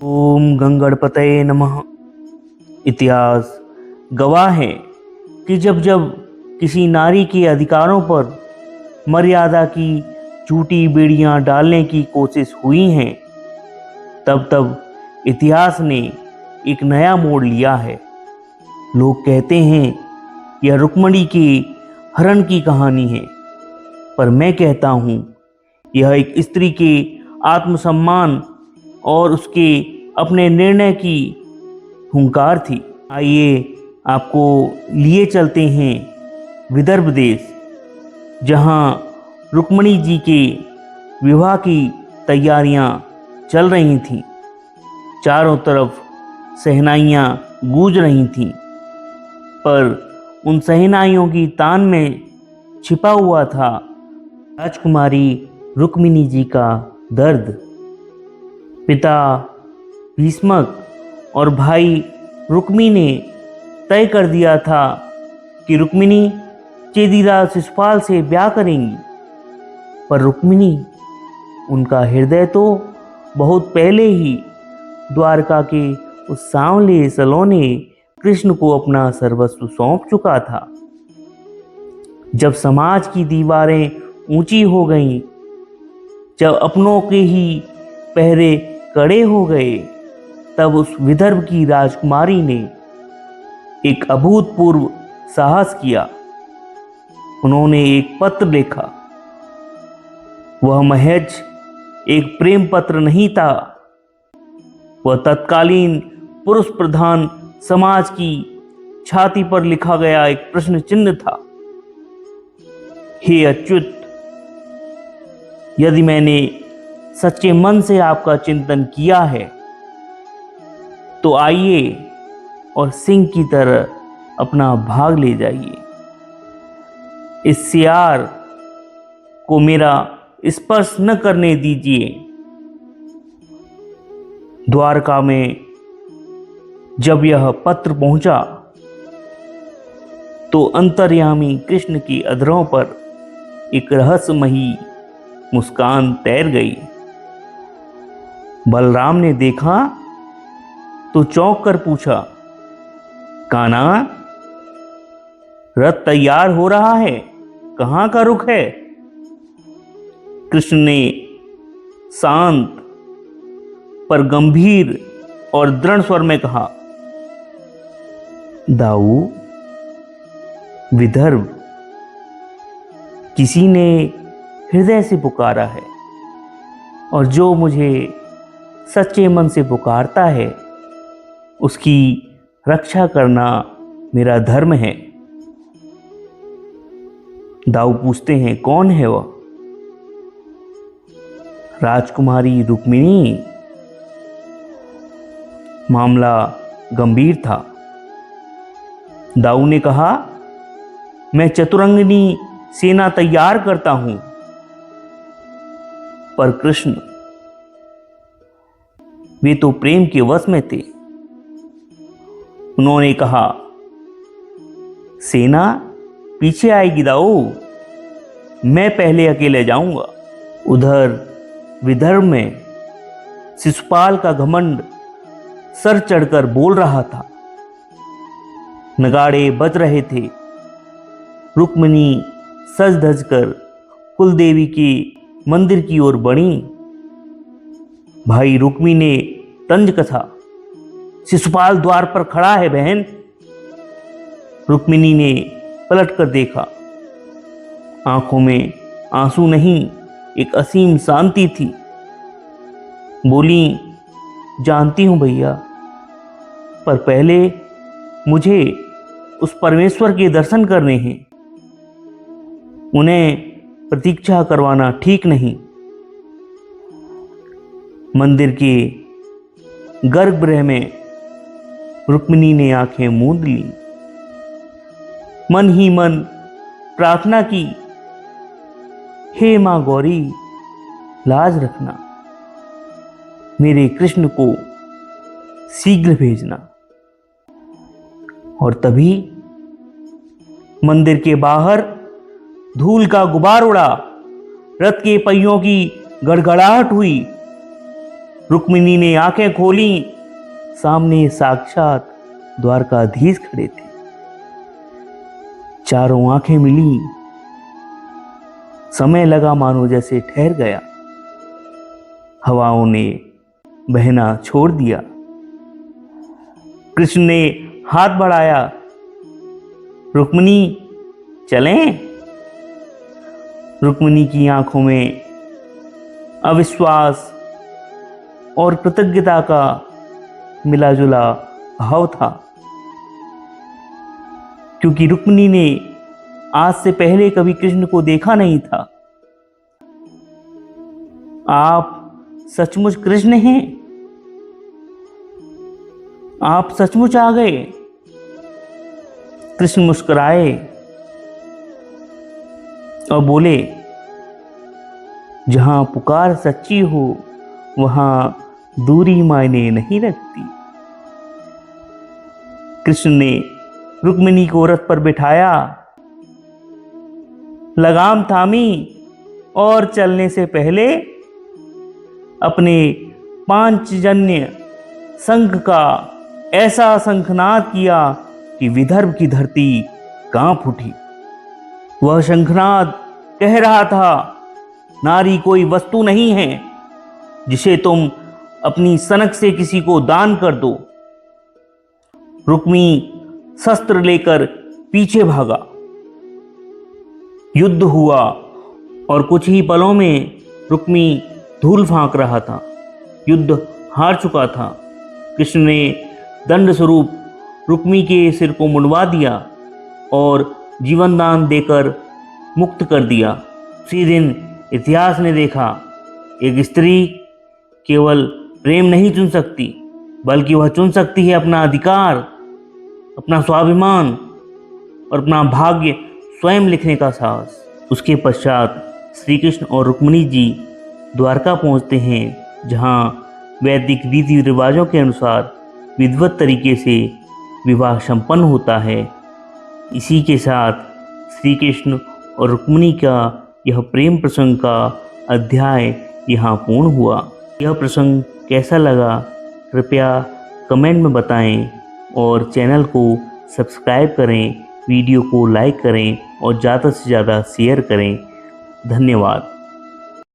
ओम गंगणपतये नमः। इतिहास गवाह है कि जब जब किसी नारी के अधिकारों पर मर्यादा की झूठी बेड़ियां डालने की कोशिश हुई हैं, तब तब इतिहास ने एक नया मोड़ लिया है। लोग कहते हैं यह रुक्मिणी के हरण की कहानी है, पर मैं कहता हूँ यह एक स्त्री के आत्मसम्मान और उसके अपने निर्णय की हुंकार थी। आइए आपको लिए चलते हैं विदर्भ देश, जहाँ रुक्मिणी जी के विवाह की तैयारियां चल रही थीं। चारों तरफ शहनाइयां गूंज रही थीं, पर उन शहनाइयों की तान में छिपा हुआ था राजकुमारी रुक्मिणी जी का दर्द। पिता भीष्मक और भाई रुक्मी ने तय कर दिया था कि रुक्मिणी चेदीराज शिशुपाल से ब्याह करेंगी, पर रुक्मिणी, उनका हृदय तो बहुत पहले ही द्वारका के उस सांवले सलोने कृष्ण को अपना सर्वस्व सौंप चुका था। जब समाज की दीवारें ऊंची हो गईं, जब अपनों के ही पहरे कड़े हो गए, तब उस विदर्भ की राजकुमारी ने एक अभूतपूर्व साहस किया। उन्होंने एक पत्र लिखा। वह महज एक प्रेम पत्र नहीं था, वह तत्कालीन पुरुष प्रधान समाज की छाती पर लिखा गया एक प्रश्न चिन्ह था। हे अच्युत, यदि मैंने सच्चे मन से आपका चिंतन किया है, तो आइए और सिंह की तरह अपना भाग ले जाइए। इस सियार को मेरा स्पर्श न करने दीजिए। द्वारका में जब यह पत्र पहुंचा, तो अंतर्यामी कृष्ण की अधरों पर एक रहस्यमयी मुस्कान तैर गई। बलराम ने देखा तो चौंक कर पूछा, कान्हा, रथ तैयार हो रहा है, कहां का रुख है? कृष्ण ने शांत पर गंभीर और दृढ़ स्वर में कहा, दाऊ, विदर्भ, किसी ने हृदय से पुकारा है, और जो मुझे सच्चे मन से पुकारता है, उसकी रक्षा करना मेरा धर्म है। दाऊ पूछते हैं, कौन है वह? राजकुमारी रुक्मिणी। मामला गंभीर था। दाऊ ने कहा, मैं चतुरंगिनी सेना तैयार करता हूं। पर कृष्ण, वे तो प्रेम के वश में थे। उन्होंने कहा, सेना पीछे आएगी दाऊ, मैं पहले अकेले जाऊंगा। उधर विदर्भ में शिशुपाल का घमंड सर चढ़कर बोल रहा था। नगाड़े बज रहे थे। रुक्मिणी सज धज कर कुलदेवी के मंदिर की ओर बढ़ी। भाई रुक्मी ने तंज कसा, शिशुपाल द्वार पर खड़ा है बहन। रुक्मिणी ने पलट कर देखा। आंखों में आंसू नहीं, एक असीम शांति थी। बोली, जानती हूं भैया, पर पहले मुझे उस परमेश्वर के दर्शन करने हैं। उन्हें प्रतीक्षा करवाना ठीक नहीं। मंदिर के गर्भगृह में रुक्मिणी ने आंखें मूंद ली। मन ही मन प्रार्थना की, हे मां गौरी, लाज रखना, मेरे कृष्ण को शीघ्र भेजना। और तभी मंदिर के बाहर धूल का गुबार उड़ा, रथ के पहियों की गड़गड़ाहट हुई, रुक्मिणी ने आंखें खोली। सामने साक्षात द्वारकाधीश खड़े थे। चारों आंखें मिली। समय लगा मानो जैसे ठहर गया। हवाओं ने बहना छोड़ दिया। कृष्ण ने हाथ बढ़ाया। रुक्मिणी चलें? रुक्मिणी की आंखों में अविश्वास और कृतज्ञता का मिला-जुला भाव था, क्योंकि रुक्मिणी ने आज से पहले कभी कृष्ण को देखा नहीं था। आप सचमुच कृष्ण हैं? आप सचमुच आ गए? कृष्ण मुस्कुराए और बोले, जहां पुकार सच्ची हो वहां दूरी मायने नहीं रखती। कृष्ण ने रुक्मिणी को रथ पर बिठाया, लगाम थामी और चलने से पहले अपने पांचजन्य शंख का ऐसा शंखनाद किया कि विदर्भ की धरती कांप उठी। वह शंखनाद कह रहा था, नारी कोई वस्तु नहीं है जिसे तुम अपनी सनक से किसी को दान कर दो। रुक्मी शस्त्र लेकर पीछे भागा। युद्ध हुआ और कुछ ही पलों में रुक्मी धूल फांक रहा था। युद्ध हार चुका था। कृष्ण ने दंड स्वरूप रुक्मी के सिर को मुंडवा दिया और जीवन दान देकर मुक्त कर दिया। उसी दिन इतिहास ने देखा, एक स्त्री केवल प्रेम नहीं चुन सकती, बल्कि वह चुन सकती है अपना अधिकार, अपना स्वाभिमान और अपना भाग्य स्वयं लिखने का साहस। उसके पश्चात श्री कृष्ण और रुक्मिणी जी द्वारका पहुंचते हैं, जहां वैदिक रीति रिवाजों के अनुसार विधिवत तरीके से विवाह संपन्न होता है। इसी के साथ श्री कृष्ण और रुक्मिणी का यह प्रेम प्रसंग का अध्याय यहाँ पूर्ण हुआ। यह प्रसंग कैसा लगा कृपया कमेंट में बताएं और चैनल को सब्सक्राइब करें, वीडियो को लाइक करें और ज़्यादा से ज़्यादा शेयर करें। धन्यवाद।